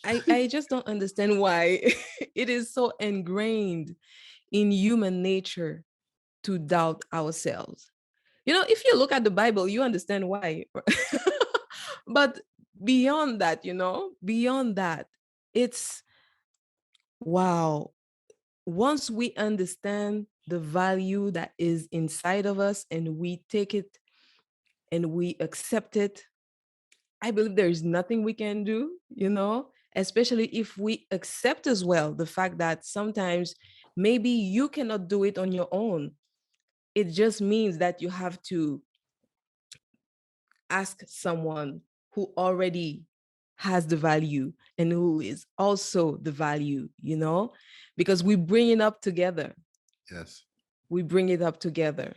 I just don't understand why it is so ingrained in human nature to doubt ourselves. If you look at the Bible, you understand why. But beyond that, it's wow. Once we understand the value that is inside of us and we take it and we accept it, I believe there is nothing we can do, especially if we accept as well the fact that sometimes maybe you cannot do it on your own. It just means that you have to ask someone who already has the value and who is also the value, because we bring it up together. Yes. We bring it up together.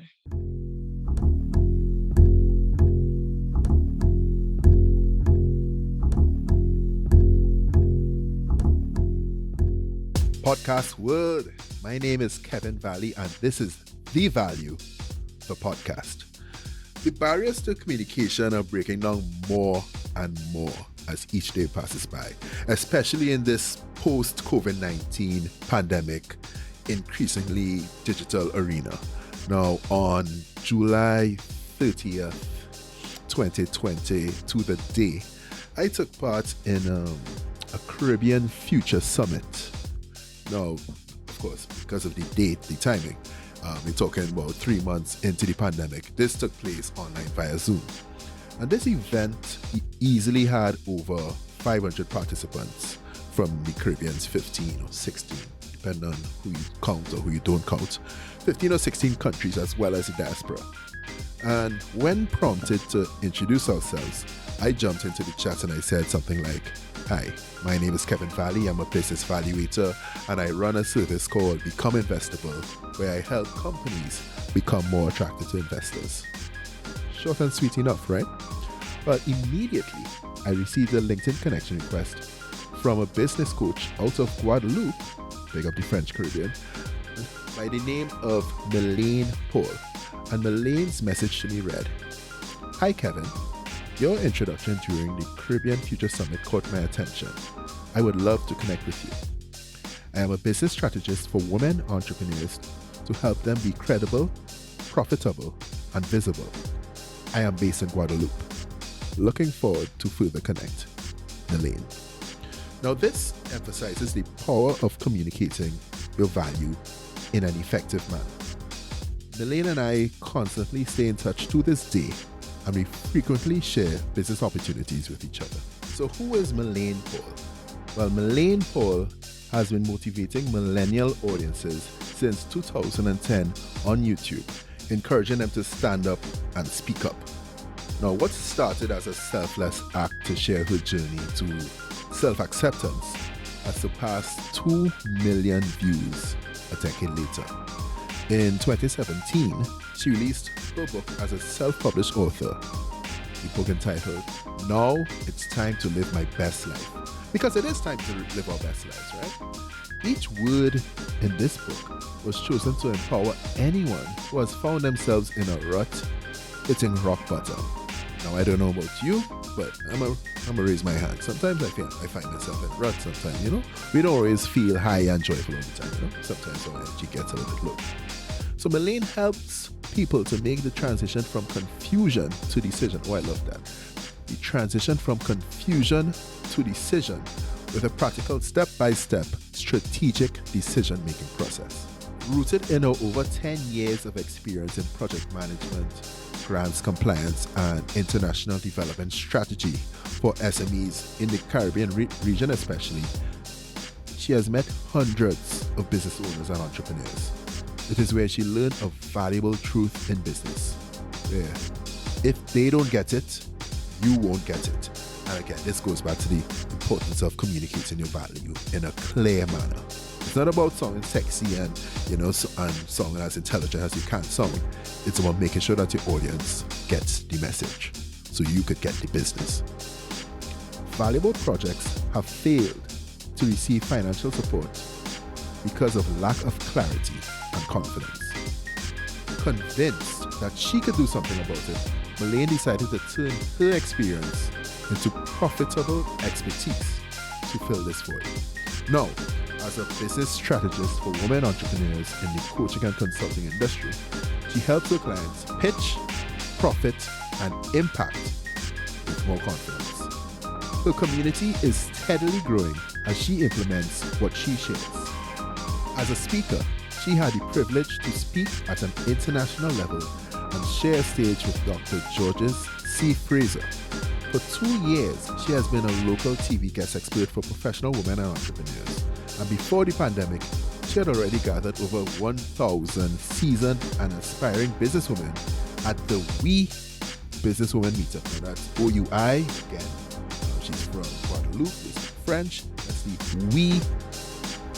Podcast World. My name is Kevin Valley, and this is The Value, the podcast. The barriers to communication are breaking down more and more as each day passes by, especially in this post-COVID-19 pandemic, increasingly digital arena. Now, on July 30th, 2020, to the day, I took part in a Caribbean Future Summit. Now, of course, because of the date, the timing, we're talking about 3 months into the pandemic. This took place online via Zoom. And this event easily had over 500 participants from the Caribbean's 15 or 16, depending on who you count or who you don't count, 15 or 16 countries as well as the diaspora. And when prompted to introduce ourselves, I jumped into the chat and I said something like, "Hi, my name is Kevin Valley. I'm a business valuator and I run a service called Become Investable, where I help companies become more attractive to investors." Short and sweet enough, right? But immediately, I received a LinkedIn connection request from a business coach out of Guadeloupe, big up the French Caribbean, by the name of Milène Paul. And Milene's message to me read, "Hi Kevin, your introduction during the Caribbean Future Summit caught my attention. I would love to connect with you. I am a business strategist for women entrepreneurs to help them be credible, profitable, and visible. I am based in Guadeloupe. Looking forward to further connect. Milène." Now this emphasizes the power of communicating your value in an effective manner. Milène and I constantly stay in touch to this day, and we frequently share business opportunities with each other. So who is Milène Paul? Well, Milène Paul has been motivating millennial audiences since 2010 on YouTube, encouraging them to stand up and speak up. Now, what started as a selfless act to share her journey to self-acceptance has surpassed 2 million views a decade later. In 2017, she released her book as a self-published author. The book entitled, "Now It's Time to Live My Best Life." Because it is time to live our best lives, right? Each word in this book was chosen to empower anyone who has found themselves in a rut, hitting rock bottom. Now, I don't know about you, but I'm gonna raise my hand. Sometimes I find myself in a rut. Sometimes, we don't always feel high and joyful all the time. Sometimes our energy gets a little bit low. So Milène helps people to make the transition from confusion to decision. Oh, I love that. The transition from confusion to decision with a practical step-by-step strategic decision-making process. Rooted in her over 10 years of experience in project management, grants compliance, and international development strategy for SMEs in the Caribbean region especially, she has met hundreds of business owners and entrepreneurs. It is where she learned a valuable truth in business, where if they don't get it, you won't get it. And again, this goes back to the importance of communicating your value in a clear manner. It's not about sounding sexy and sounding as intelligent as you can sound. It's about making sure that your audience gets the message so you could get the business. Valuable projects have failed to receive financial support because of lack of clarity and confidence. Convinced that she could do something about it, Milène decided to turn her experience into profitable expertise to fill this void. Now, as a business strategist for women entrepreneurs in the coaching and consulting industry, she helps her clients pitch, profit, and impact with more confidence. Her community is steadily growing as she implements what she shares. As a speaker, she had the privilege to speak at an international level and share a stage with Dr. Georges C. Fraser. For 2 years, she has been a local TV guest expert for professional women and entrepreneurs. And before the pandemic, she had already gathered over 1,000 seasoned and aspiring businesswomen at the We Businesswomen Meetup. Now that's OUI. Again, she's from Guadeloupe, is French. That's the We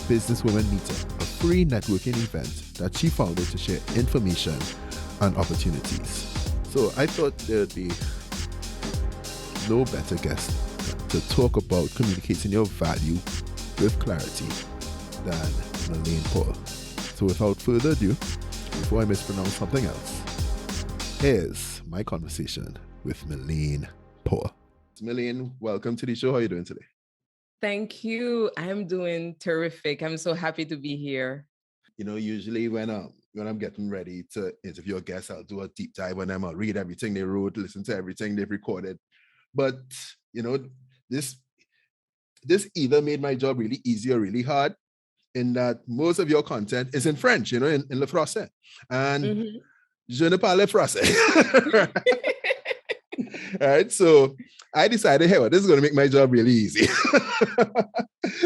Businesswomen Meetup, a free networking event that she founded to share information and opportunities. So I thought there'd be no better guest to talk about communicating your value with clarity than Milène Paul. So without further ado, before I mispronounce something else, here's my conversation with Milène Paul. Milène, welcome to the show. How are you doing today? Thank you. I'm doing terrific. I'm so happy to be here. You know, usually when I'm getting ready to interview a guest, I'll do a deep dive on them. I'll read everything they wrote, listen to everything they've recorded. But, you know, this either made my job really easy or really hard, in that most of your content is in French, you know, in le français. And je ne parle français. All right, so I decided, hey, well, this is going to make my job really easy.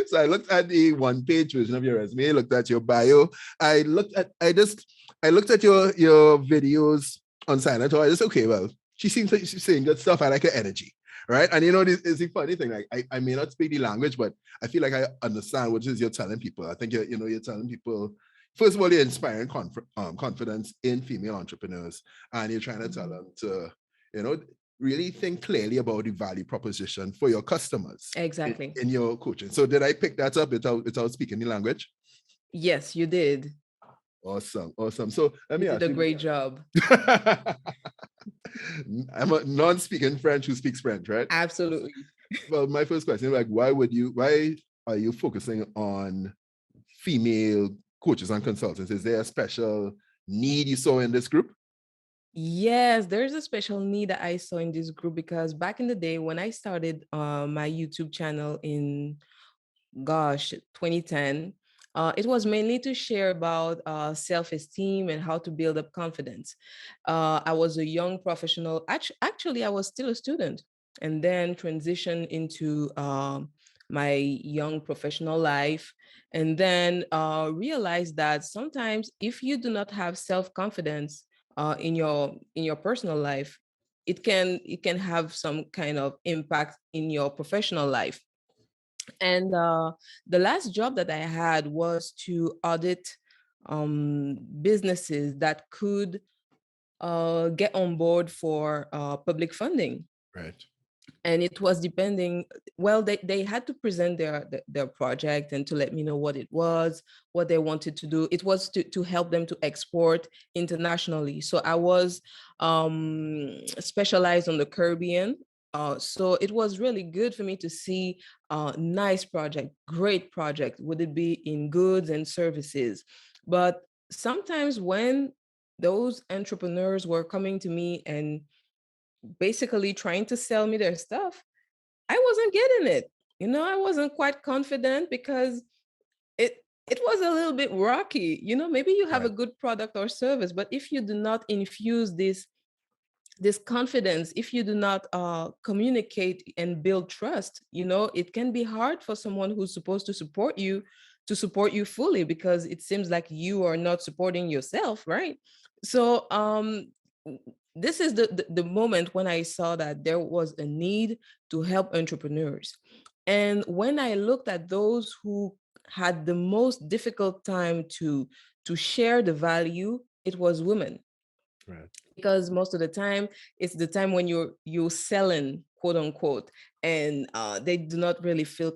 So I looked at the one-page version of your resume, looked at your bio. I looked at your videos on Silent. I just, okay, well, she seems like she's saying good stuff. I like her energy, right? And you know, this is the funny thing. Like, I may not speak the language, but I feel like I understand what it is you're telling people. I think you're telling people, first of all, you're inspiring confidence in female entrepreneurs, and you're trying to tell them to, you know, really think clearly about the value proposition for your customers. Exactly. In your coaching. So did I pick that up without speaking the language? Yes, you did. Awesome. So let me you ask did you. a great job. I'm a non-speaking French who speaks French, right? Absolutely. Well, my first question, like, why are you focusing on female coaches and consultants? Is there a special need you saw in this group? Yes, there's a special need that I saw in this group, because back in the day when I started my YouTube channel in 2010, it was mainly to share about self-esteem and how to build up confidence. I was a young professional. Actually, I was still a student, and then transitioned into my young professional life, and then realized that sometimes if you do not have self-confidence in your personal life, it can have some kind of impact in your professional life. And the last job that I had was to audit businesses that could get on board for public funding. Right. And it was depending, well, they had to present their project and to let me know what it was, what they wanted to do. It was to help them to export internationally. So I was specialized on the Caribbean. So it was really good for me to see a nice project, great project, would it be in goods and services. But sometimes when those entrepreneurs were coming to me and basically trying to sell me their stuff, I wasn't getting it. I wasn't quite confident, because it was a little bit rocky. Maybe you have a good product or service, but if you do not infuse this confidence, if you do not communicate and build trust, it can be hard for someone who's supposed to support you fully, because it seems like you are not supporting yourself, right? So this is the moment when I saw that there was a need to help entrepreneurs. And when I looked at those who had the most difficult time to share the value, it was women. Right. Because most of the time it's the time when you're selling, quote unquote, and they do not really feel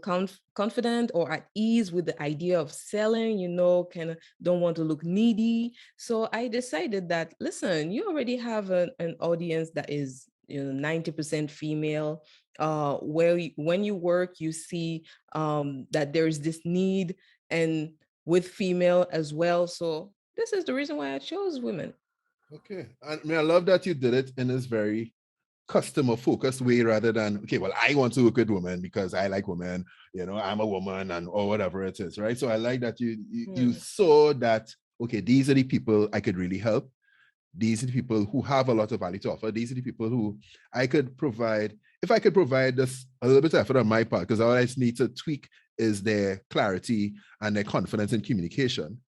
confident or at ease with the idea of selling, kind of don't want to look needy. So I decided that, listen, you already have an audience that is 90% female. when you work, you see that there is this need, and with female as well. So this is the reason why I chose women. Okay. And I mean, I love that you did it in this very customer focused way rather than, okay, well, I want to work with women because I like women, I'm a woman and or whatever it is, right? So I like that you Hmm. saw that, okay, these are the people I could really help. These are the people who have a lot of value to offer. These are the people who I could provide, if I could provide this a little bit of effort on my part, because all I need to tweak is their clarity and their confidence in communication,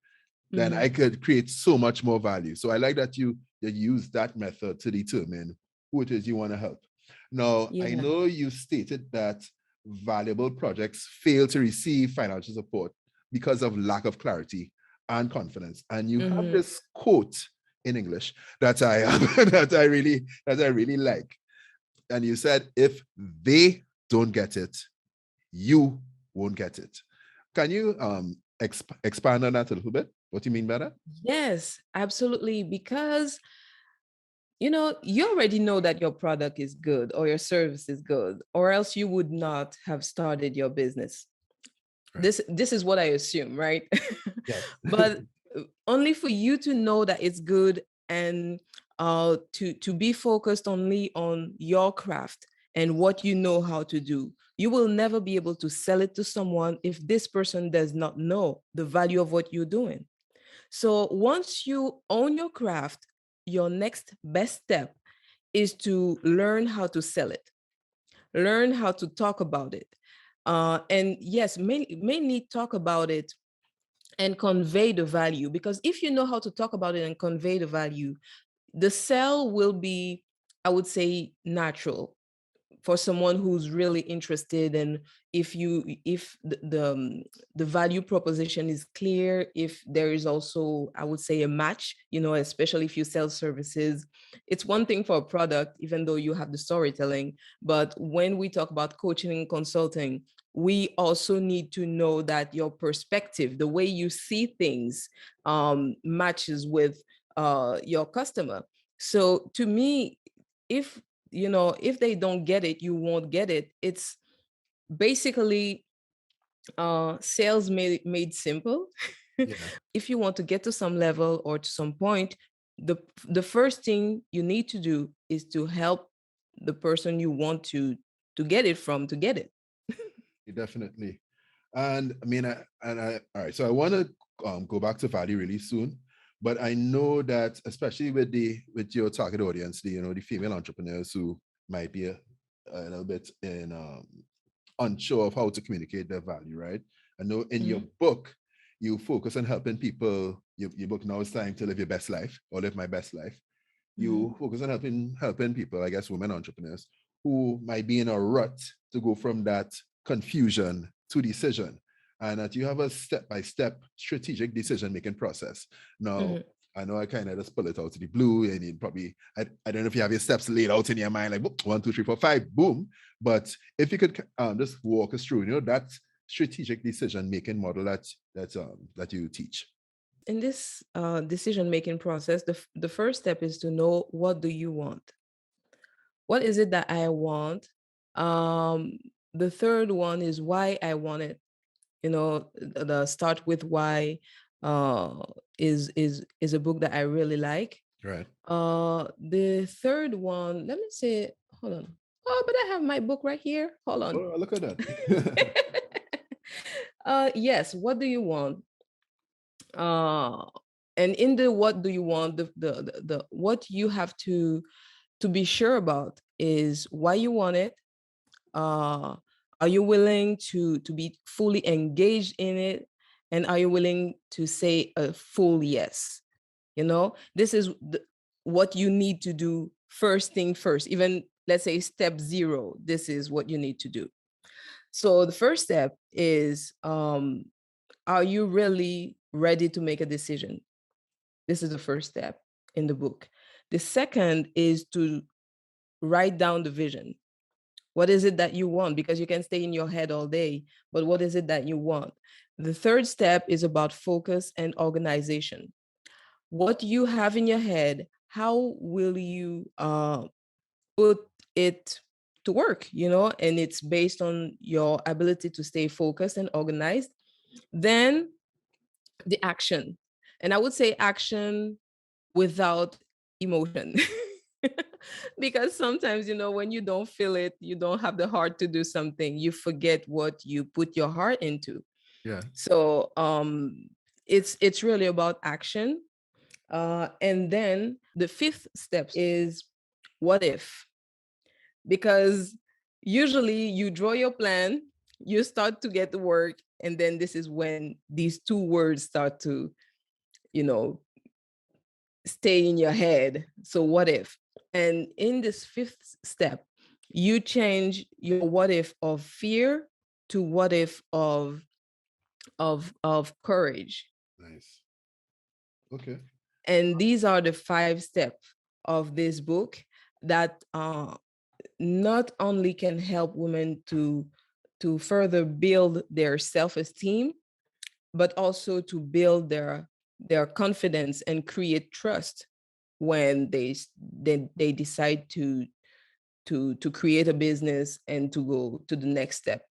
then I Hmm. could create so much more value. So I like that you use that method to determine who it is you want to help. Now, I Yeah. know you stated that valuable projects fail to receive financial support because of lack of clarity and confidence. And you have Hmm. this quote in English that I that I really like. And you said, if they don't get it, you won't get it. Can you expand on that a little bit? What do you mean by that? Yes, absolutely. Because you already know that your product is good or your service is good, or else you would not have started your business. Right. This is what I assume, right? Yes. But only for you to know that it's good, and to be focused only on your craft and what you know how to do. You will never be able to sell it to someone if this person does not know the value of what you're doing. So once you own your craft, your next best step is to learn how to sell it, learn how to talk about it. And yes, mainly talk about it and convey the value. Because if you know how to talk about it and convey the value, the sell will be, I would say, natural for someone who's really interested. And if the value proposition is clear, if there is also, I would say, a match, especially if you sell services. It's one thing for a product, even though you have the storytelling, but when we talk about coaching and consulting, we also need to know that your perspective, the way you see things, matches with your customer. So to me, if if they don't get it, you won't get it. It's basically sales made simple. Yeah, If you want to get to some level or to some point, the first thing you need to do is to help the person you want to get it from to get it. definitely. And I mean, all right. So I want to go back to value really soon, but I know that especially with your target audience, the female entrepreneurs who might be a little bit unsure of how to communicate their value, right? I know in your Mhm. book you focus on helping people. Your book, Now It's Time to Live Your Best Life or Live My Best Life. You Mhm. focus on helping people, I guess women entrepreneurs, who might be in a rut to go from that confusion to decision, and that you have a step-by-step strategic decision-making process. Now, Mhm. I know I kind of just pull it out to the blue, and you probably, I don't know if you have your steps laid out in your mind, like boop, 1, 2, 3, 4, 5, boom. But if you could just walk us through, that strategic decision-making model that you teach. In this decision making process, the first step is to know, what do you want? What is it that I want? um the third one is why I want it. The Start with Why uh is a book that I really like. Right. The third one, let me say, hold on. Oh, but I have my book right here. Hold on. Oh, look at that. Yes, what do you want? uh and in the what do you want, the what you have to be sure about is why you want it. uh are you willing to be fully engaged in it, and are you willing to say a full yes? This is what you need to do first thing first. Even, let's say, step zero, this is what you need to do. So the first step is, are you really ready to make a decision? This is the first step in the book. The second is to write down the vision. What is it that you want? Because you can stay in your head all day, but what is it that you want? The third step is about focus and organization. What you have in your head, how will you put it? work, you know, and it's based on your ability to stay focused and organized. Then the action. And I would say action without emotion. Because sometimes, you know, when you don't feel it, you don't have the heart to do something, you forget what you put your heart into. Yeah. So it's really about action. And then the fifth step is what if? Because usually you draw your plan, you start to get to work, and then this is when these two words start to, you know, stay in your head. So what if? And in this fifth step, you change your what if of fear to what if of courage. Nice. Okay. And these are the 5 steps of this book that not only can help women to further build their self-esteem, but also to build their confidence and create trust when they decide to create a business and to go to the next step.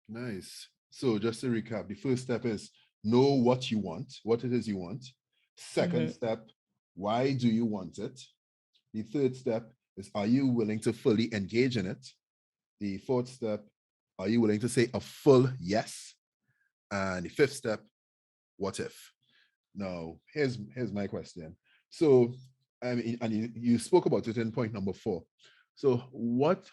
Nice. So just to recap, the first step is know what you want, what it is you want. Second Mhm. step, why do you want it? The third step is, are you willing to fully engage in it? The fourth step, are you willing to say a full yes? And the fifth step, what if? Now, here's my question. So, I mean, and you spoke about it in point number 4. So,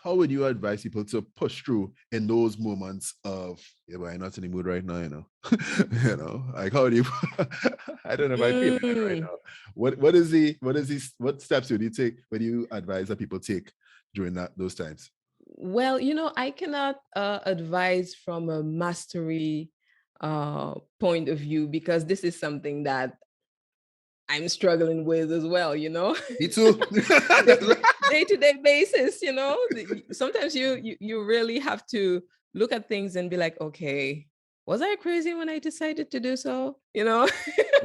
how would you advise people to push through in those moments of, yeah, but I'm not in the mood right now, you know, like how do you, I don't know if I feel like it right Mm. now. What steps would you take? What do you advise that people take during those times? Well, you know, I cannot advise from a mastery point of view because this is something that I'm struggling with as well, you know. Me too. Day-to-day basis, you know. Sometimes you really have to look at things and be like, okay, was I crazy when I decided to do so, you know?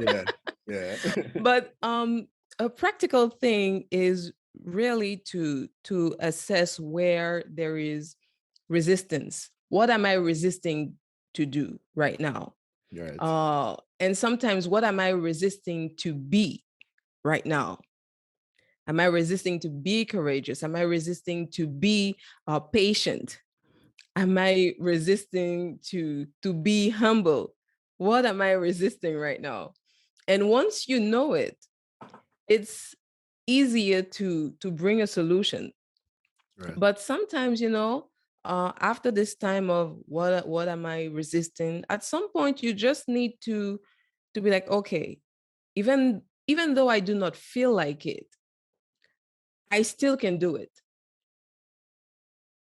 Yeah, yeah. But a practical thing is really to assess where there is resistance. What am I resisting to do right now? Right. And sometimes what am I resisting to be right now? Am I resisting to be courageous? Am I resisting to be patient? Am I resisting to be humble? What am I resisting right now? And once you know it, it's easier to bring a solution. Right. But sometimes, you know, after this time of what am I resisting, at some point you just need to be like, okay, even though I do not feel like it, I still can do it.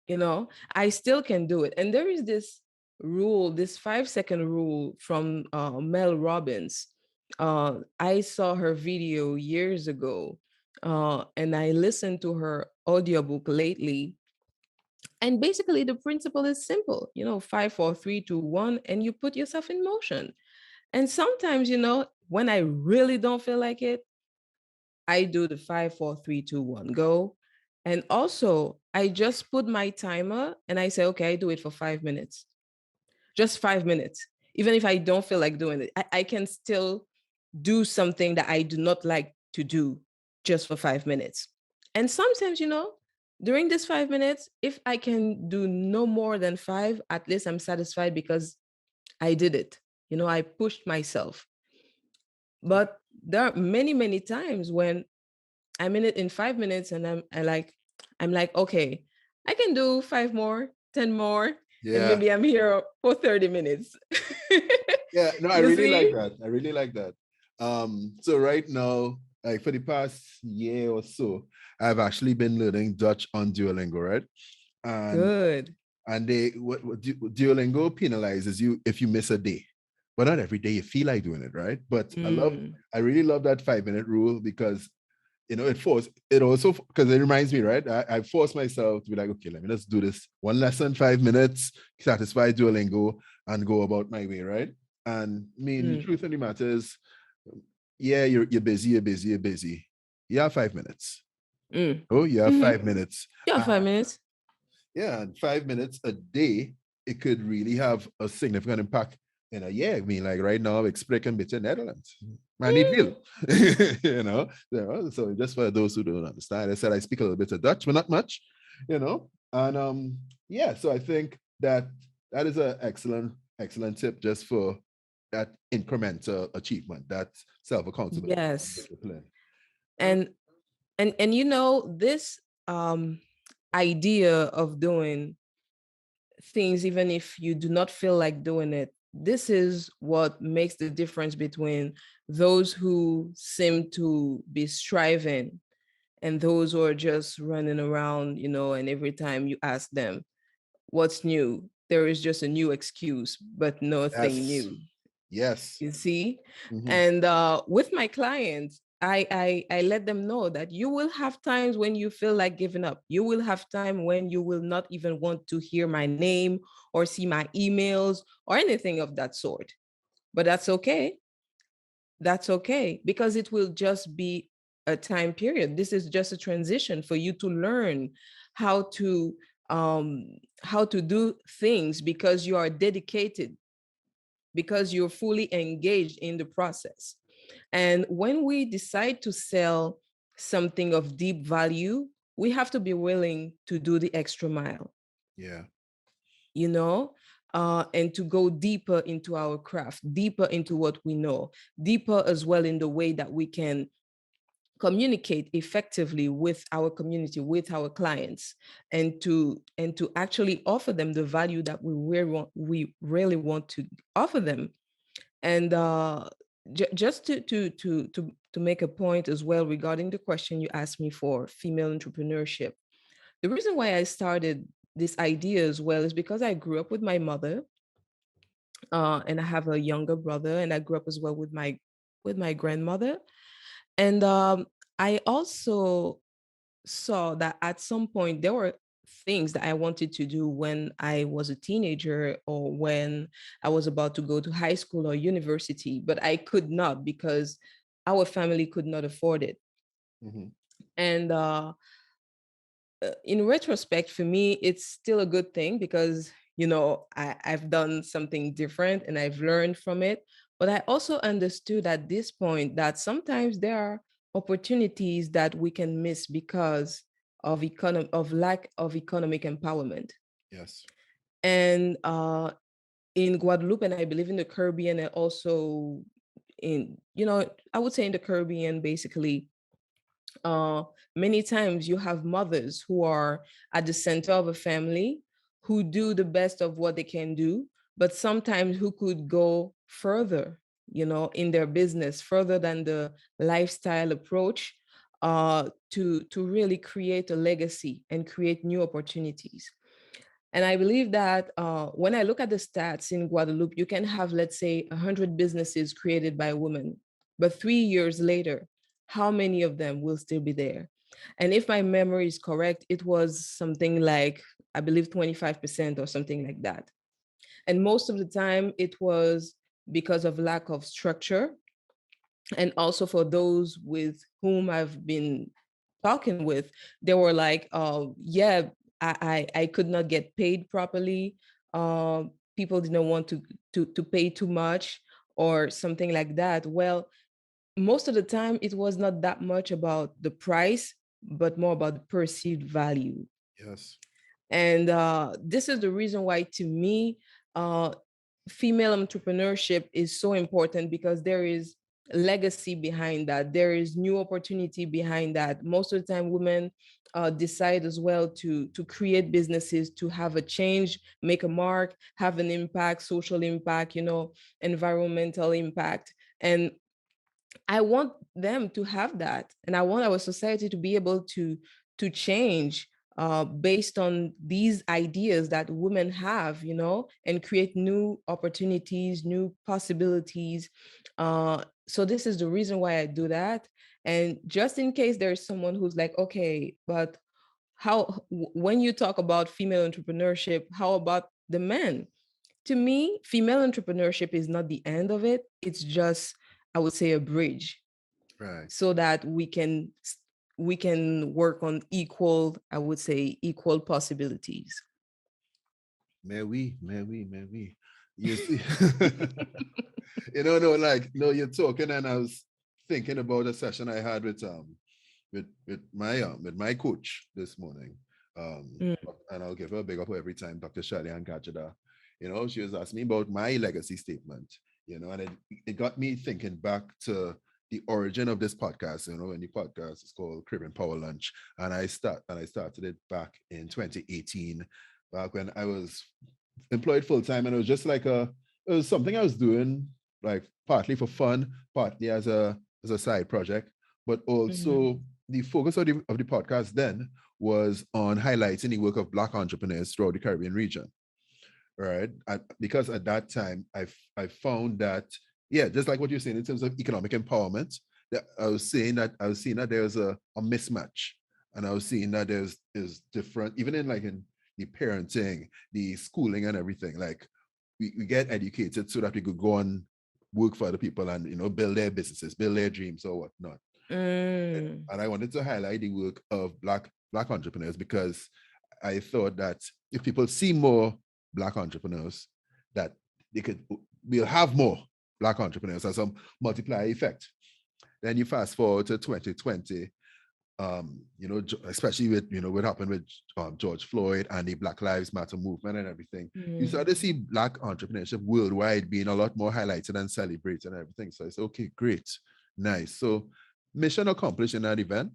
You know, I still can do it. And there is this rule, this 5-second rule from Mel Robbins. I saw her video years ago, and I listened to her audiobook lately. And basically, the principle is simple, you know, 5, 4, 3, 2, 1, and you put yourself in motion. And sometimes, you know, when I really don't feel like it, I do the 5, 4, 3, 2, 1, go. And also, I just put my timer and I say, okay, I do it for 5 minutes, just 5 minutes. Even if I don't feel like doing it, I can still do something that I do not like to do just for 5 minutes. And sometimes, you know, during this 5 minutes, if I can do no more than five, at least I'm satisfied because I did it. You know, I pushed myself. But there are many, many times when I'm in it in 5 minutes and I'm like, okay, I can do five more, 10 more, and Yeah. maybe I'm here for 30 minutes. Yeah, no, I You really like see? that. I really like that. So right now, like for the past year or so, I've actually been learning Dutch on Duolingo, right? And Good. Duolingo penalizes you if you miss a day, but not every day you feel like doing it, right? But Mm, I really love that 5 minute rule because it also because it reminds me, right? I force myself to be like, okay, let me just do this one lesson, 5 minutes, satisfy Duolingo, and go about my way, right? And I mean, the mm, truth of the matter is, yeah, you're busy, you're busy, you're busy. You have 5 minutes. mm. Oh, you have Mm-hmm. 5 minutes. Yeah, Uh, 5 minutes. Yeah, and 5 minutes a day, it could really have a significant impact in a year. I mean, like right now, ik spreek een beetje Netherlands. Maar niet Mm, veel. So just for those who don't understand, I said I speak a little bit of Dutch, but not much, And yeah, so I think that that is an excellent tip just for that incremental achievement, that self-accountability and yes. discipline. And And this um idea of doing things even if you do not feel like doing it, this is what makes the difference between those who seem to be striving and those who are just running around, and every time you ask them what's new, there is just a new excuse but nothing yes, new. yes. You see? Mhm. And with my clients, I let them know that you will have times when you feel like giving up. You will have time when you will not even want to hear my name or see my emails or anything of that sort. But that's okay. That's okay, because it will just be a time period. This is just a transition for you to learn how to how to do things, because you are dedicated, because you're fully engaged in the process. And when we decide to sell something of deep value, we have to be willing to do the extra mile, Yeah. you know, and to go deeper into our craft, deeper into what we know, deeper as well in the way that we can communicate effectively with our community, with our clients, and to actually offer them the value that we really want to offer them. And just to make a point as well regarding the question you asked me for female entrepreneurship, the reason why I started this idea as well is because I grew up with my mother, and I have a younger brother, and I grew up as well with my grandmother, and I also saw that at some point there were things that I wanted to do when I was a teenager or when I was about to go to high school or university, but I could not because our family could not afford it. Mhm. And in retrospect, for me, it's still a good thing because, I've done something different and I've learned from it. But I also understood at this point that sometimes there are opportunities that we can miss because of lack of economic empowerment. Yes. And in Guadeloupe, and I believe in the Caribbean, and also I would say in the Caribbean, basically, uh, many times you have mothers who are at the center of a family, who do the best of what they can do, but sometimes who could go further, in their business, further than the lifestyle approach, to really create a legacy and create new opportunities. And I believe that when I look at the stats in Guadeloupe, you can have, let's say, 100 businesses created by women. But 3 years later, how many of them will still be there? And if my memory is correct, it was something like, I believe, 25% or something like that. And most of the time, it was because of lack of structure. And also for those with whom I've been talking with, they were like, yeah, I could not get paid properly. People didn't want to pay too much or something like that. Well, most of the time it was not that much about the price, but more about the perceived value. Yes. And this is the reason why, to me, uh, female entrepreneurship is so important, because there is legacy behind that. There is new opportunity behind that. Most of the time, women decide as well to create businesses, to have a change, make a mark, have an impact, social impact, environmental impact. And I want them to have that, and I want our society to be able to change based on these ideas that women have, and create new opportunities, new possibilities. So this is the reason why I do that. And just in case there's someone who's like, okay, but when you talk about female entrepreneurship, how about the men? To me, female entrepreneurship is not the end of it. It's just, I would say, a bridge, Right. so that we can we can work on equal, I would say, equal possibilities. May we. You see, no, like, no, you're talking, and I was thinking about a session I had with my coach this morning. Mm, And I'll give her a big up every time, Dr. Shadi and Gajada. She was asking me about my legacy statement, and it got me thinking back to the origin of this podcast, and the podcast is called Caribbean Power Lunch. And I started it back in 2018, back when I was employed full time, and it was just like it was something I was doing, like, partly for fun, partly as a side project, but mhm, also the focus of the podcast then was on highlighting the work of Black entrepreneurs throughout the Caribbean region, right? Because at that time, I found that, yeah, just like what you're saying in terms of economic empowerment, that I was seeing that there's a mismatch, and I was seeing that there's different, even in the parenting, the schooling, and everything. Like, we get educated so that we could go and work for other people and build their businesses, build their dreams or whatnot. mm, And I wanted to highlight the work of black entrepreneurs, because I thought that if people see more black entrepreneurs, that they could we'll have more black entrepreneurs as some multiplier effect. Then you fast forward to 2020, especially with what happened with George Floyd and the Black Lives Matter movement and everything. You mm, start to see black entrepreneurship worldwide being a lot more highlighted and celebrated and everything. So it's okay, great, nice. So mission accomplished in that event,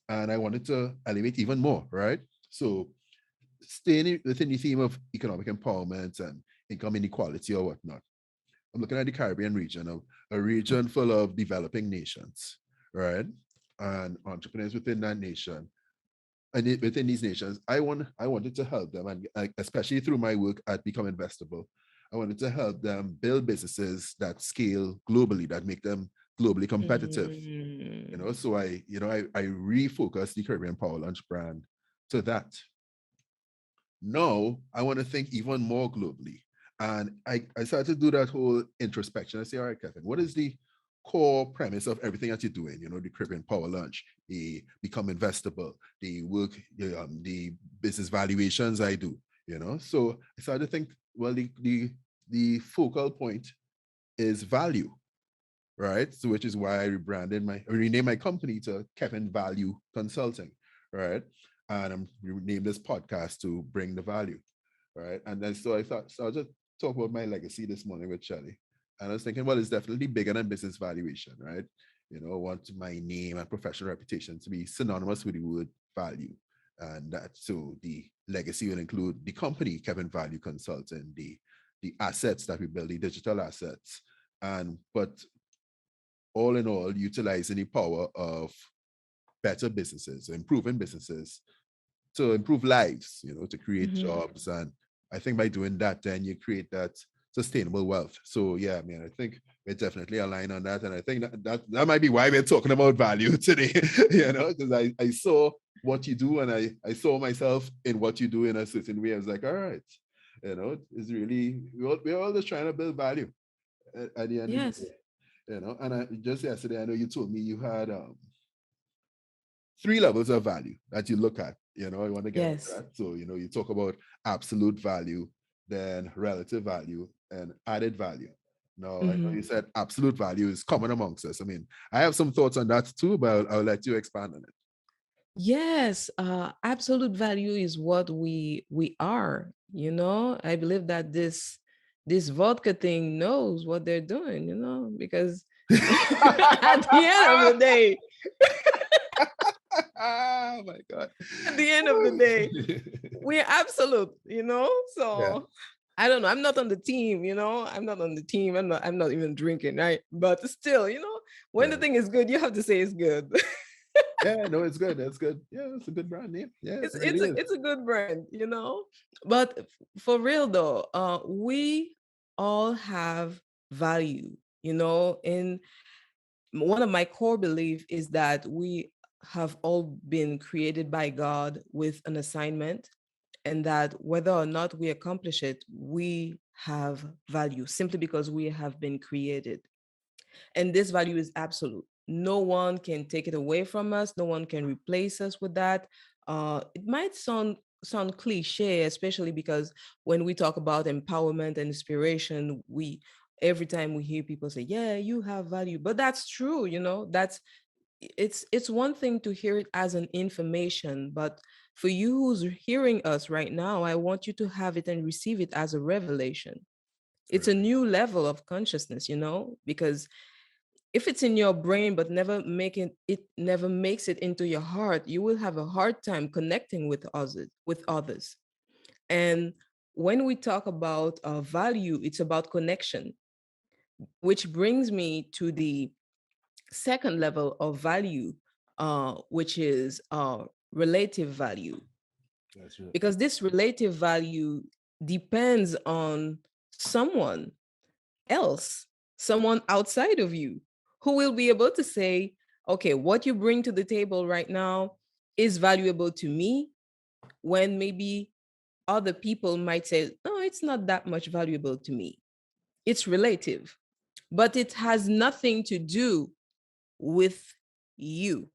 and I wanted to elevate even more, right? So staying within the theme of economic empowerment and income inequality or whatnot, I'm looking at the Caribbean region, a region full of developing nations, right? And entrepreneurs within that nation, and within these nations, I wanted to help them, and especially through my work at Become Investable, I wanted to help them build businesses that scale globally, that make them globally competitive. mm. So I refocused the Caribbean Power Lunch brand to that. Now I want to think even more globally. And I started to do that whole introspection. I say, all right, Kevin, what is the core premise of everything that you're doing? The Caribbean Power Lunch, the Become Investable, the work, the business valuations I do. So I started to think, well, the focal point is value, right? So which is why I renamed my company to Kevin Value Consulting, right? And I'm renamed this podcast to Bring the Value, right? And then so I thought, so I'll just talk about my legacy this morning with Shelly. And I was thinking, well, it's definitely bigger than business valuation, right? I want my name and professional reputation to be synonymous with the word value. And that, so the legacy will include the company, Kevin Value Consulting, the assets that we build, the digital assets, and but all in all, utilizing the power of better businesses, improving businesses to improve lives, to create Mhm. jobs. And I think by doing that, then you create that sustainable wealth. So yeah, I mean, I think we're definitely aligned on that. And I think that might be why we're talking about value today, because I saw what you do, and I saw myself in what you do in a certain way. I was like, all right, it's really, we're all just trying to build value at the end of the Yes, day. And just yesterday, I know you told me you had three levels of value that you look at. I want to get into yes. that. So, you talk about absolute value, then relative value, and added value. Now, I know Mhm. you said absolute value is common amongst us. I mean, I have some thoughts on that too, but I'll let you expand on it. Yes, absolute value is what we are. I believe that this vodka thing knows what they're doing. Because at the end of the day, Oh my God. at the end of the day, we're absolute. Yeah, So I don't know. I'm not on the team. I'm not on the team. I'm not even drinking, right? But still, when the yeah. thing is good, you have to say it's good. Yeah, no, it's good. That's good. Yeah, it's a good brand name. Yeah, it it's really it's a is. it's a good brand. But for real though, we all have value. And one of my core belief is that we have all been created by God with an assignment, and that whether or not we accomplish it, we have value simply because we have been created. And this value is absolute. No one can take it away from us. No one can replace us with that. It might sound cliche, especially because when we talk about empowerment and inspiration, we every time we hear people say, "Yeah, you have value," but that's true. That's it's one thing to hear it as an information, but for you who's hearing us right now, I want you to have it and receive it as a revelation. It's a Right. new level of consciousness, because if it's in your brain but never makes it into your heart, you will have a hard time connecting with others. And when we talk about value, it's about connection, which brings me to the second level of value, which is relative value. That's right. Because this relative value depends on someone else, someone outside of you, who will be able to say, okay, what you bring to the table right now is valuable to me, when maybe other people might say, no, it's not that much valuable to me. It's relative, but it has nothing to do with you.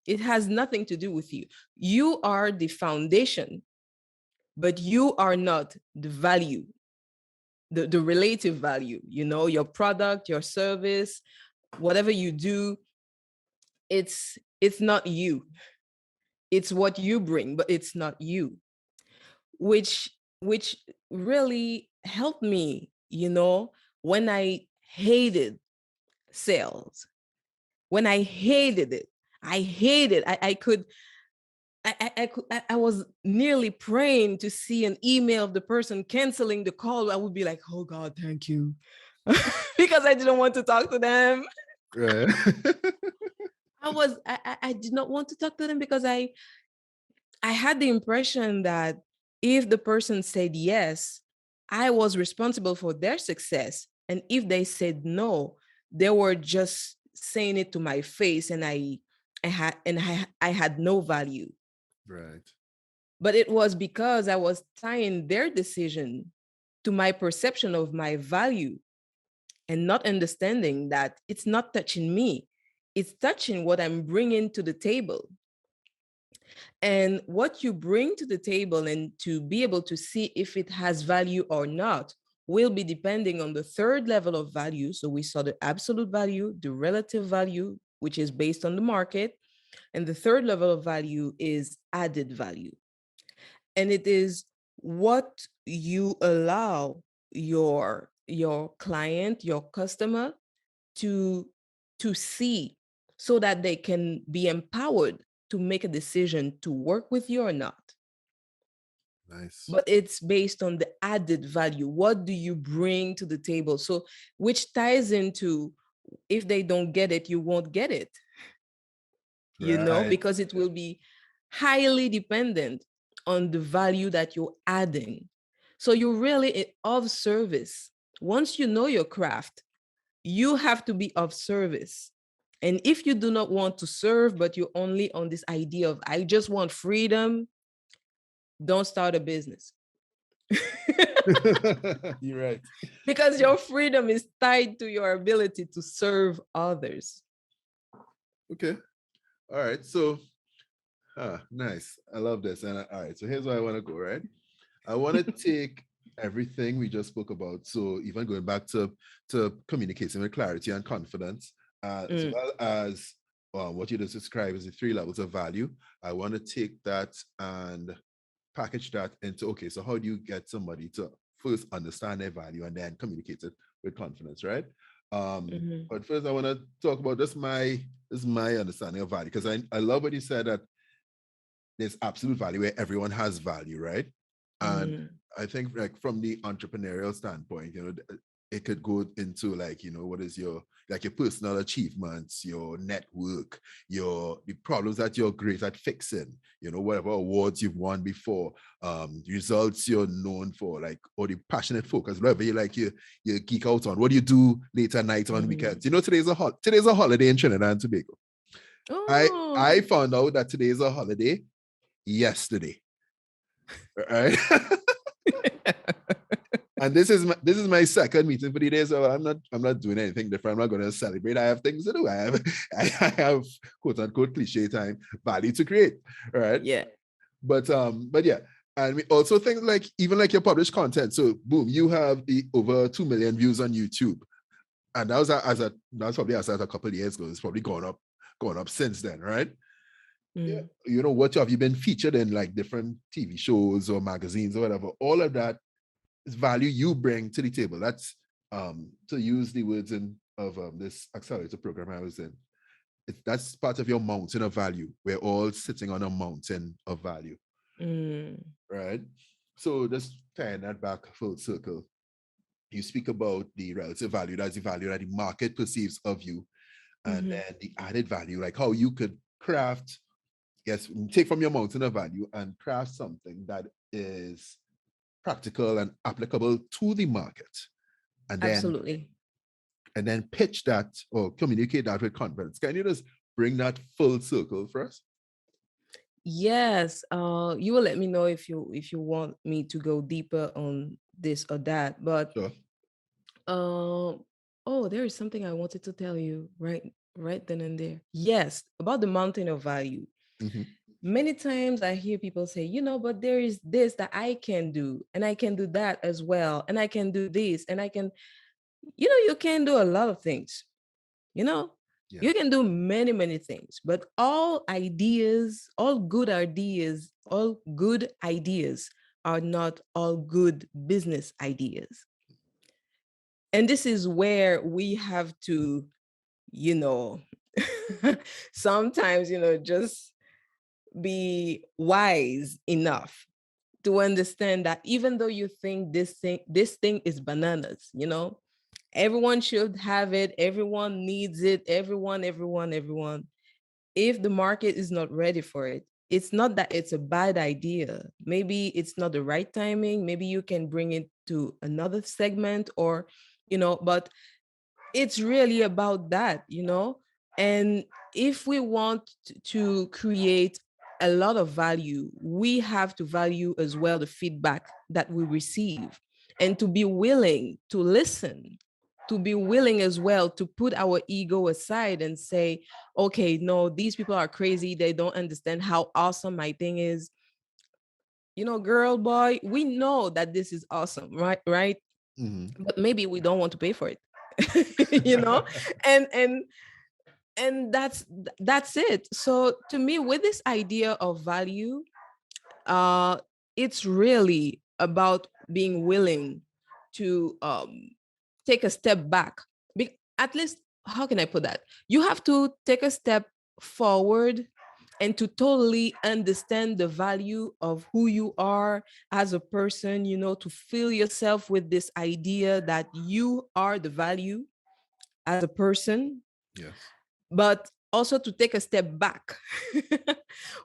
It has nothing to do with you. You are the foundation, but you are not the value, the relative value. Your product, your service, whatever you do, it's not you. It's what you bring, but it's not you. Which really helped me, when I hated sales, when I hated it. I hated. I could I was nearly praying to see an email of the person canceling the call. I would be like, oh God, thank you. Because I didn't want to talk to them. Right. I did not want to talk to them because I had the impression that if the person said yes, I was responsible for their success. And if they said no, they were just saying it to my face, and I had no value. Right. But it was because I was tying their decision to my perception of my value, and not understanding that it's not touching me. It's touching what I'm bringing to the table. And what you bring to the table, and to be able to see if it has value or not, will be depending on the third level of value. So we saw the absolute value, the relative value, which is based on the market. And the third level of value is added value. And it is what you allow your client, your customer, to to see, so that they can be empowered to make a decision to work with you or not. Nice. But it's based on the added value. What do you bring to the table? So, which ties into, if they don't get it, you won't get it, Right. because it will be highly dependent on the value that you're adding. So you're really of service. Once you know your craft, you have to be of service. And if you do not want to serve, but you're only on this idea of, I just want freedom, don't start a business. You're right. Because your freedom is tied to your ability to serve others. Okay. All right. So, nice. I love this. And all right. So here's where I want to go. Right. I want to take everything we just spoke about. So even going back to communicating with clarity and confidence, as well as what you just described as the three levels of value. I want to take that and package that into, okay, so how do you get somebody to first understand their value and then communicate it with confidence, right? Mhm. But first I want to talk about this my understanding of value, because I love what you said, that there's absolute value where everyone has value, right? And Mhm. I think, like, from the entrepreneurial standpoint, it could go into, like, what is your, like, your personal achievements, your network, the problems that you're great at fixing, whatever awards you've won before, results you're known for, like, or the passionate focus, whatever you geek out on. What do you do late at night on weekends? Mhm. Today's a holiday in Trinidad and Tobago. I Oh. I found out that today is a holiday yesterday. Right. And this is my second meeting for the day, so I'm not doing anything different. I'm not going to celebrate. I have things to do. I have quote unquote cliche time value to create. All right. Yeah. But yeah. And we also things like even like your published content. So boom, you have the over 2 million views on YouTube. And that was probably as a couple of years ago. It's probably gone up since then, right? Yeah. Mm, What have you been featured in like different TV shows or magazines or whatever? All of that is value you bring to the table. That's to use the words of this accelerator program I was in. That's part of your mountain of value. We're all sitting on a mountain of value, mm, right? So just tying that back full circle, you speak about the relative value. That's the value that the market perceives of you, and mhm. then the added value, like how you could craft, yes, take from your mountain of value and craft something that is practical and applicable to the market, and then Absolutely. pitch that or communicate that with confidence. Can you just bring that full circle for us? Yes. You will let me know if you want me to go deeper on this or that. But Sure. oh, there is something I wanted to tell you right then and there. Yes, about the mountain of value. Mm-hmm. Many times I hear people say, but there is this that I can do, and I can do that as well, and I can do this, and I can, you can do a lot of things, you know, you Yes. can do many, many things, but all good ideas are not all good business ideas. And this is where we have to, you know, sometimes, just be wise enough to understand that even though you think this thing is bananas, everyone should have it, everyone needs it, everyone, if the market is not ready for it, it's not that it's a bad idea. Maybe it's not the right timing, maybe you can bring it to another segment, or but it's really about that, and if we want to create a lot of value, we have to value as well the feedback that we receive, and to be willing to listen, to be willing as well to put our ego aside and say, okay, no, these people are crazy, they don't understand how awesome my thing is. Girl, boy, we know that this is awesome, right, Mm-hmm. but maybe we don't want to pay for it. you know and that's it. So to me, with this idea of value, uh it's really about being willing to take a step back. At least, how can I put that? You have to take a step forward and to totally understand the value of who you are as a person, to fill yourself with this idea that you are the value as a person, Yes. but also to take a step back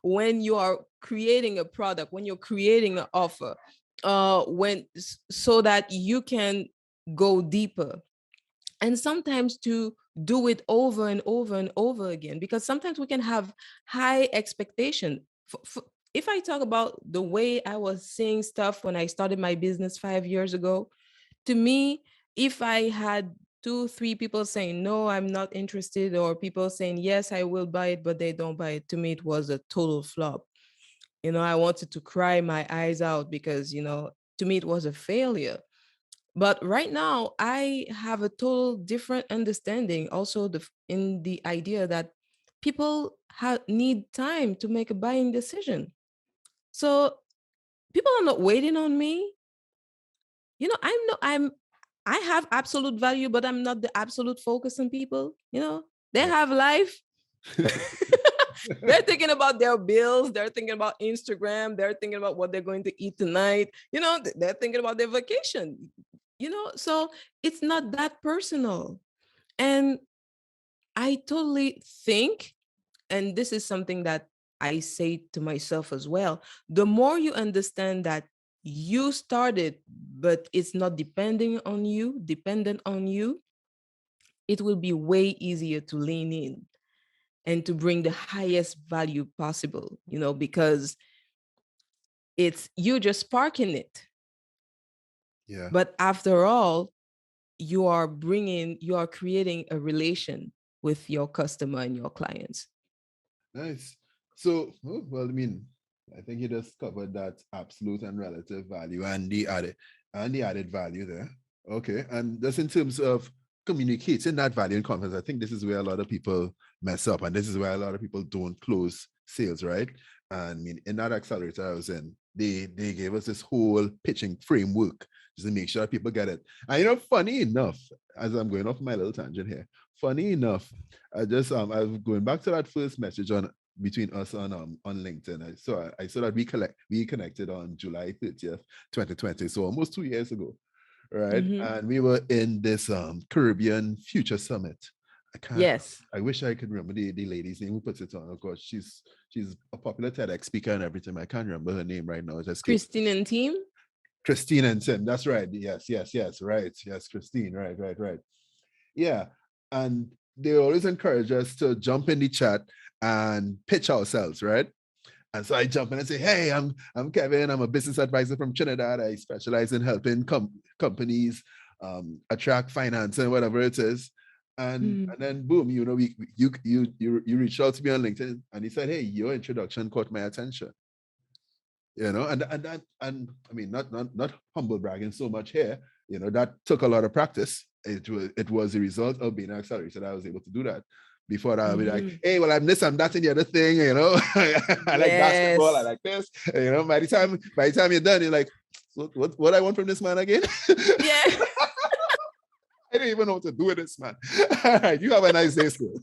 when you are creating a product, when you're creating an offer, so that you can go deeper, and sometimes to do it over and over and over again, because sometimes we can have high expectation. If I talk about the way I was seeing stuff when I started my business 5 years ago, to me, if I had two, three people saying, no, I'm not interested, or people saying, yes, I will buy it, but they don't buy it, to me, it was a total flop. I wanted to cry my eyes out because, to me, it was a failure. But right now, I have a total different understanding also in the idea that people need time to make a buying decision. So people are not waiting on me. I have absolute value, but I'm not the absolute focus on people. They Yeah. have life. They're thinking about their bills, they're thinking about Instagram, they're thinking about what they're going to eat tonight. They're thinking about their vacation. So it's not that personal. And I totally think, and this is something that I say to myself as well, the more you understand that you started, but it's not dependent on you, it will be way easier to lean in and to bring the highest value possible, because it's you just sparking it. Yeah. But after all, you are creating a relation with your customer and your clients. Nice. So, oh, well, I mean, I think you just covered that absolute and relative value and the added value there. Okay. And just in terms of communicating that value in conference, I think this is where a lot of people mess up, and this is where a lot of people don't close sales, right? And I mean, in that accelerator I was in, they gave us this whole pitching framework just to make sure people get it. And funny enough, as I'm going off my little tangent here, funny enough, I was going back to that first message on between us on LinkedIn. I saw that we connected on July 30th, 2020. So almost 2 years ago. Right. Mm-hmm. And we were in this Caribbean Future Summit. I can't Yes. I wish I could remember the lady's name who puts it on. Of course, she's a popular TEDx speaker and everything. I can't remember her name right now. It escapes me. Christine and team. Christine and Tim. That's right. Yes, yes, yes. Right. Yes, Christine. Right, right, right. Yeah. And they always encourage us to jump in the chat and pitch ourselves, right? And so I jump in and say, "Hey, I'm Kevin. I'm a business advisor from Trinidad. I specialize in helping companies attract finance and whatever it is." And then boom, you reached out to me on LinkedIn and he said, "Hey, your introduction caught my attention." And I mean, not humble bragging so much here. That took a lot of practice. It was a result of being an accelerator that I was able to do that. Before that, I'll be like, Mm-hmm. "Hey, well, I'm this, I'm that, and the other thing." I like basketball, I Yes. like this. By the time you're done, you're like, "What I want from this man again?" Yeah. I don't even know what to do with this man. All right, you have a nice day, still.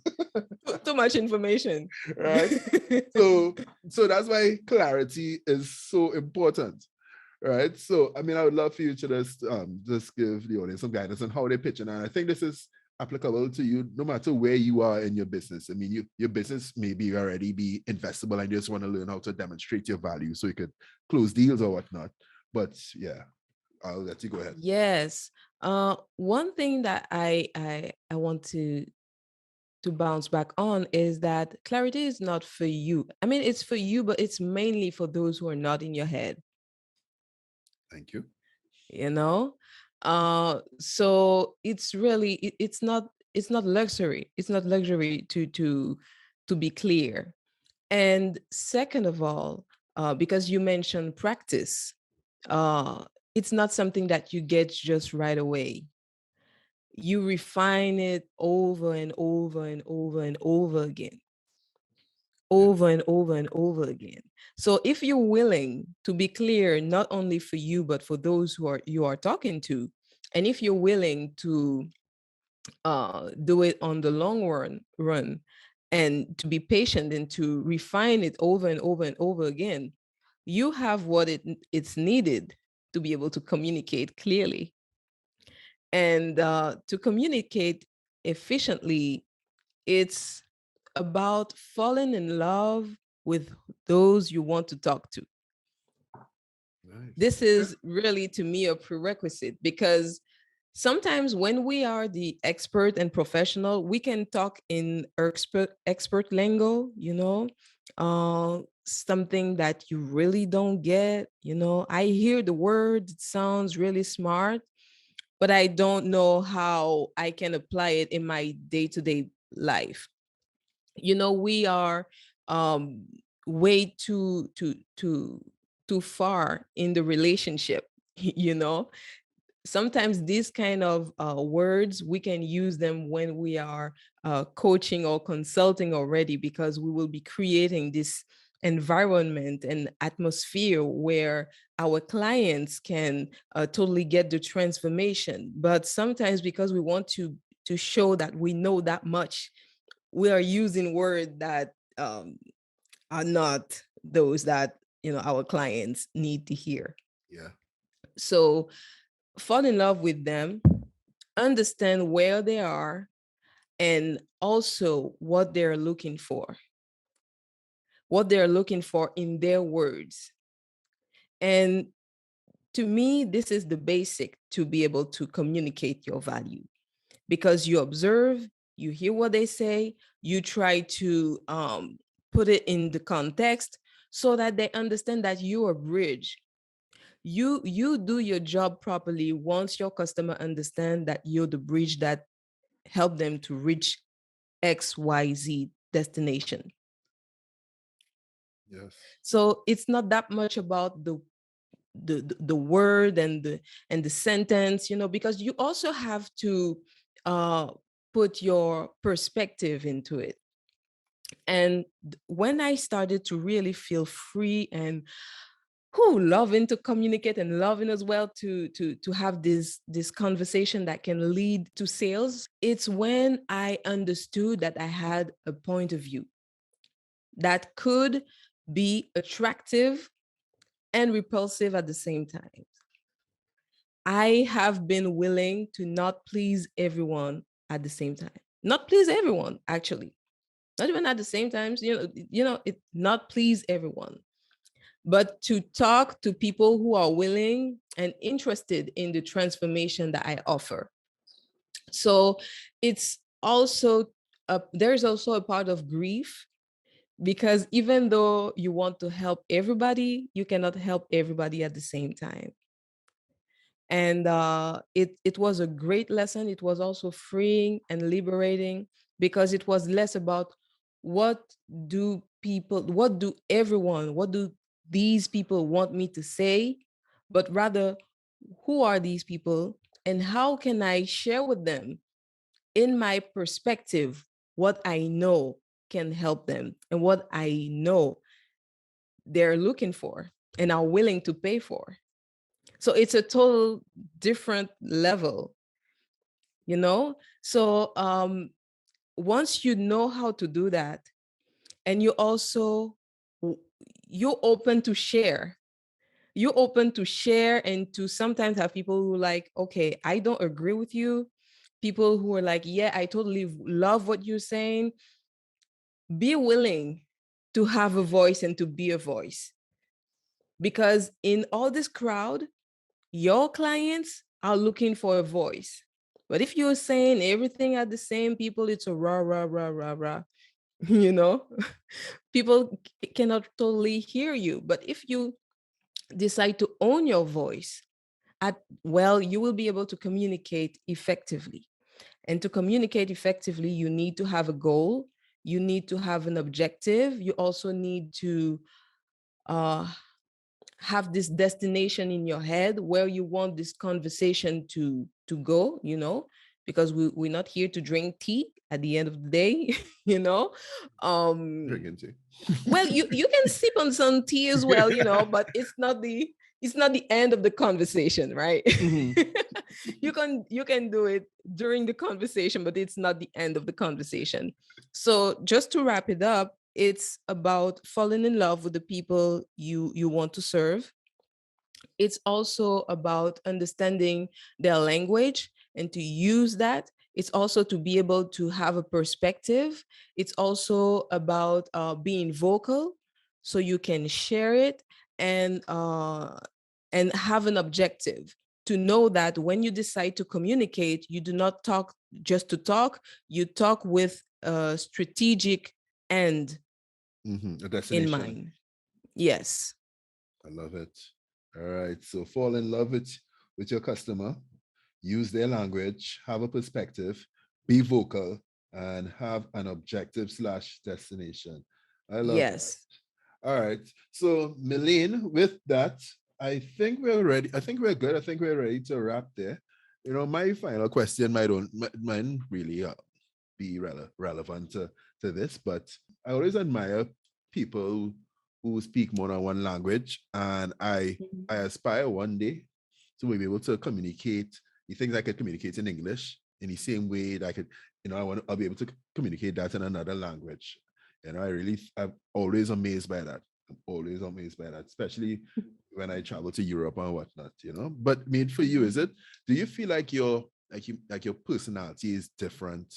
Too much information. Right? So that's why clarity is so important. Right. So I mean, I would love for you to just give the audience some guidance on how they pitch. And I think this is applicable to you no matter where you are in your business. I mean, your business may be already be investable and you just want to learn how to demonstrate your value so you could close deals or whatnot. But yeah, I'll let you go ahead. Yes. One thing that I want to bounce back on is that clarity is not for you. I mean, it's for you, but it's mainly for those who are not in your head, Thank you. you know? So it's really it's not luxury. It's not luxury to be clear. And second of all, because you mentioned practice, uh, it's not something that you get just right away. You refine it over and over and over and over again, Yeah. over and over and over again. So if you're willing to be clear, not only for you, but for those you are talking to, and if you're willing to do it on the long run, and to be patient and to refine it over and over and over again, you have what it's needed to be able to communicate clearly. And to communicate efficiently, it's about falling in love with those you want to talk to. Nice. This is really, to me, a prerequisite, because sometimes when we are the expert and professional, we can talk in expert lingo, something that you really don't get. I hear the word, it sounds really smart, but I don't know how I can apply it in my day-to-day life. We are um way too far in the relationship. Sometimes these kind of words, we can use them when we are coaching or consulting already, because we will be creating this environment and atmosphere where our clients can totally get the transformation. But sometimes, because we want to show that we know that much, we are using words that are not those that our clients need to hear. Yeah. So fall in love with them, understand where they are, and also what they're looking for in their words. And to me, this is the basic to be able to communicate your value, because you observe, you hear what they say, you try to put it in the context so that they understand that you're a bridge. You do your job properly once your customer understand that you're the bridge that help them to reach XYZ destination. Yes. So it's not that much about the word and the sentence, because you also have to uh put your perspective into it. And when I started to really feel free and who loving to communicate and loving as well to have this conversation that can lead to sales, it's when I understood that I had a point of view that could be attractive and repulsive at the same time. I have been willing to not please everyone at the same time. Not please everyone, actually. Not even at the same time. It not please everyone, but to talk to people who are willing and interested in the transformation that I offer. So it's also there's also a part of grief, because even though you want to help everybody, you cannot help everybody at the same time. And it was a great lesson. It was also freeing and liberating, because it was less about what what do these people want me to say, but rather, who are these people and how can I share with them, in my perspective, what I know can help them and what I know they're looking for and are willing to pay for. So it's a total different level, you know? So once you know how to do that, and you also, you're open to share, you're open to share and to sometimes have people who like, okay, I don't agree with you. People who are like, yeah, I totally love what you're saying. Be willing to have a voice and to be a voice. Because in all this crowd, your clients are looking for a voice. But if you're saying everything at the same people, it's a rah, rah, rah, rah, rah, you know, people cannot totally hear you. But if you decide to own your voice, well, you will be able to communicate effectively. And to communicate effectively, you need to have a goal. You need to have an objective. You also need to uh, have this destination in your head where you want this conversation to go, because we're not here to drink tea at the end of the day. you know um Drinking tea. well, you can sip on some tea as well, but it's not the end of the conversation, right? Mhm. You can do it during the conversation, but it's not the end of the conversation. So just to wrap it up, it's about falling in love with the people you want to serve. It's also about understanding their language and to use that. It's also to be able to have a perspective. It's also about being vocal so you can share it, and have an objective to know that when you decide to communicate, you do not talk just to talk. You talk with a strategic end A in destination. mind. Yes. I love it. All right. So fall in love with your customer, use their language, have a perspective, be vocal, and have an objective slash destination. I love that. Yes. All right. So Milène, with that, I think we're ready. I think we're good. I think we're ready to wrap there. My final question might really be relevant to this, but I always admire people who speak more than one language, and I aspire one day to be able to communicate the things I could communicate in English in the same way that I could, I'll be able to communicate that in another language. I'm always amazed by that. I'm always amazed by that, especially when I travel to Europe and whatnot. But made for you, is it? Do you feel like your personality is different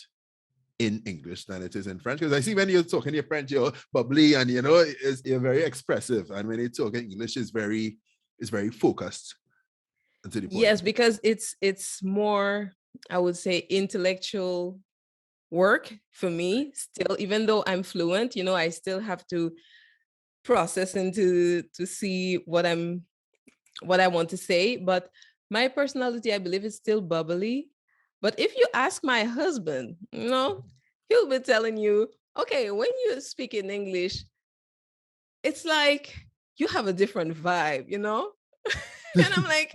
in English than it is in French? Because I see when you're talking your French, you're bubbly and you're very expressive, and when you talk in English, is very focused and to the point. Yes, because it's more, I would say, intellectual work for me still. Even though I'm fluent, I still have to process and to see what I'm what I want to say, but my personality, I believe, is still bubbly. But if you ask my husband, he'll be telling you, okay, when you speak in English, it's like you have a different vibe. And I'm like,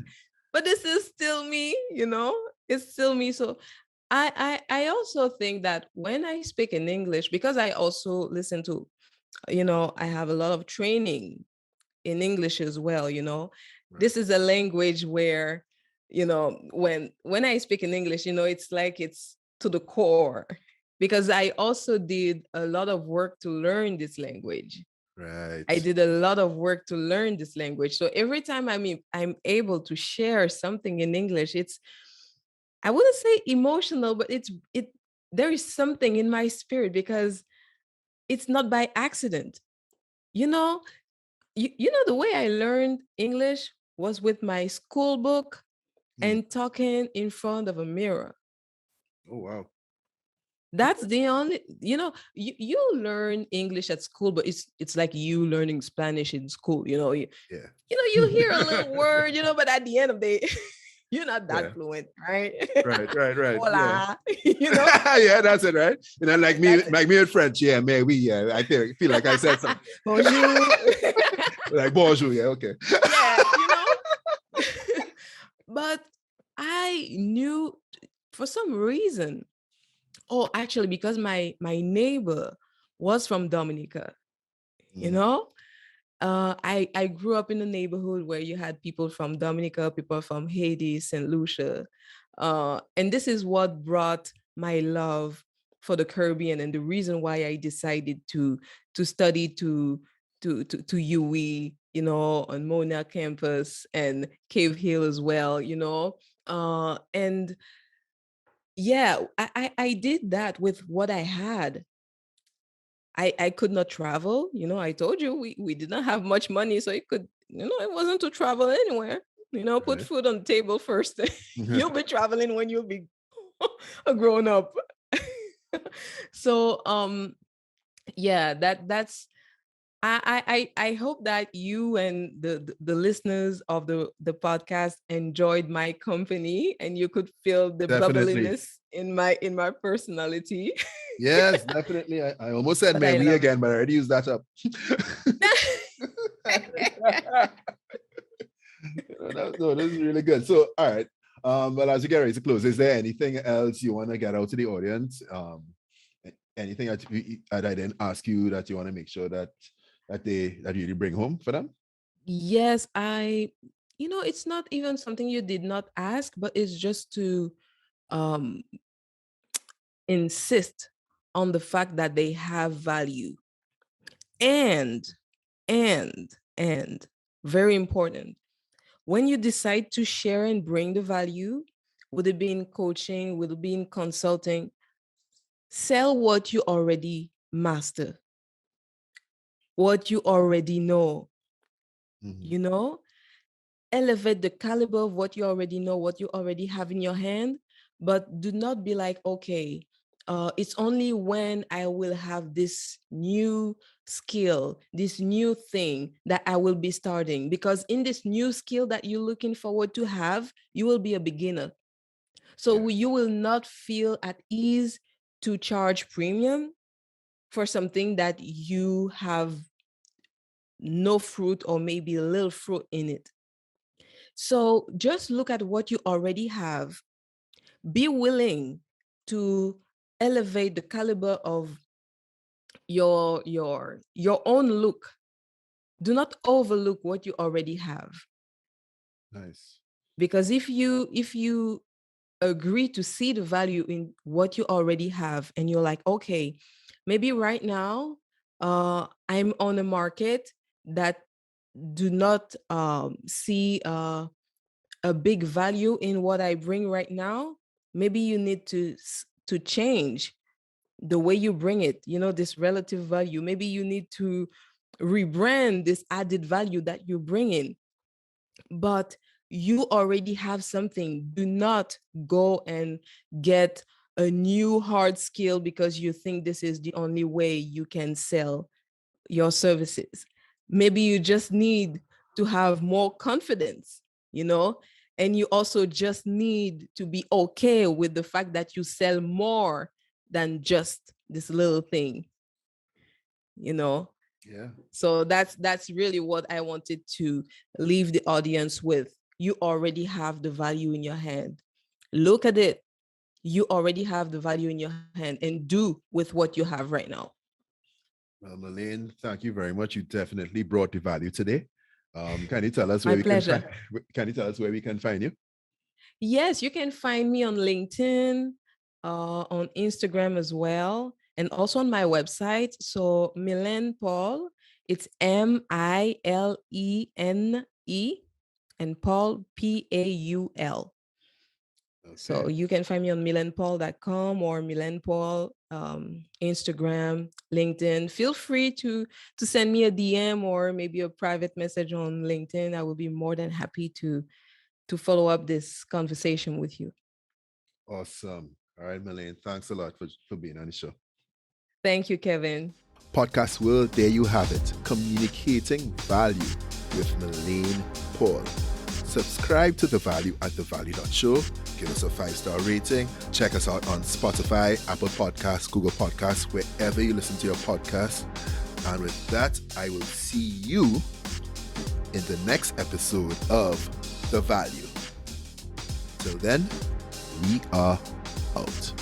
but this is still me. It's still me. So I also think that when I speak in English, because I also listen to, I have a lot of training in English as well. Right. This is a language where, when I speak in English, it's like it's to the core, because I also did a lot of work to learn this language. I Right. did a lot of work to learn this language. So every time I'm able to share something in English, it's, I wouldn't say emotional, but there is something in my spirit, because it's not by accident. You know, the way I learned English was with my school book Mm. and talking in front of a mirror. Oh wow. That's Okay. the only, you learn English at school, but it's like you learning Spanish in school. Yeah. You hear a little word, but at the end of the day, you're not Yeah. that fluent, right? Right. Right. Right. Yeah. Hola, you know, Yeah, that's it, right? that's it. Like me in French, yeah, man, we, yeah, I feel like I said something. Bonjour. Like bonjour, yeah, okay. Yeah. But I knew for some reason, oh, actually, because my neighbor was from Dominica, you Mm, know? I grew up in a neighborhood where you had people from Dominica, people from Haiti, St. Lucia. And this is what brought my love for the Caribbean, and the reason why I decided to study to UE, on Mona campus and Cave Hill as well. And yeah, I did that with what I had. I could not travel. I told you we did not have much money, so it wasn't to travel anywhere. Put right. food on the table first. You'll be traveling when you'll be a grown up. So yeah, that's I hope that you and the listeners of the podcast enjoyed my company, and you could feel the Definitely. bubbliness in my personality. Yes, definitely. I almost said But may I we love again, but I already used that up. it. No, this is really good. So, all right. Well, as you get ready to close, is there anything else you want to get out to the audience? Anything that I didn't ask you that you want to make sure that you really bring home for them? Yes, it's not even something you did not ask, but it's just to um, insist on the fact that they have value. And, and, very important, when you decide to share and bring the value, would it be in coaching, would it be in consulting, sell what you already master, what you already know, Mhm. you know? Elevate the caliber of what you already know, what you already have in your hand, but do not be like, okay, it's only when I will have this new skill, this new thing that I will be starting. Because in this new skill that you're looking forward to have, you will be a beginner. So you Yes. will not feel at ease to charge premium for something that you have no fruit or maybe a little fruit in it. So just look at what you already have. Be willing to elevate the caliber of your own look. Do not overlook what you already have. Nice. Because if you agree to see the value in what you already have, and you're like, okay, maybe right now I'm on a market that do not see a big value in what I bring right now, maybe you need to change the way you bring it. This relative value. Maybe you need to rebrand this added value that you bring in. But you already have something. Do not go and get a new hard skill because you think this is the only way you can sell your services. Maybe you just need to have more confidence, you know, and you also just need to be okay with the fact that you sell more than just this little thing, you know. Yeah. So that's really what I wanted to leave the audience with. You already have the value in your hand. Look at it. You already have the value in your hand, and do with what you have right now. Well, Milène, thank you very much. You definitely brought the value today. Can you tell us My where we can pleasure. find? Can you tell us where we can find you? Yes, you can find me on LinkedIn, on Instagram as well, and also on my website. So Milène Paul, it's Milene, and Paul, Paul. So Okay. you can find me on milenepaul.com or Milène Paul, Instagram, LinkedIn. Feel free to send me a DM or maybe a private message on LinkedIn. I will be more than happy to follow up this conversation with you. Awesome. All right, Milène. Thanks a lot for being on the show. Thank you, Kevin. Podcast world, there you have it. Communicating value with Milène Paul. Subscribe to The Value at thevalue.show. Give us a 5-star rating. Check us out on Spotify, Apple Podcasts, Google Podcasts, wherever you listen to your podcast. And with that, I will see you in the next episode of The Value. Till then, we are out.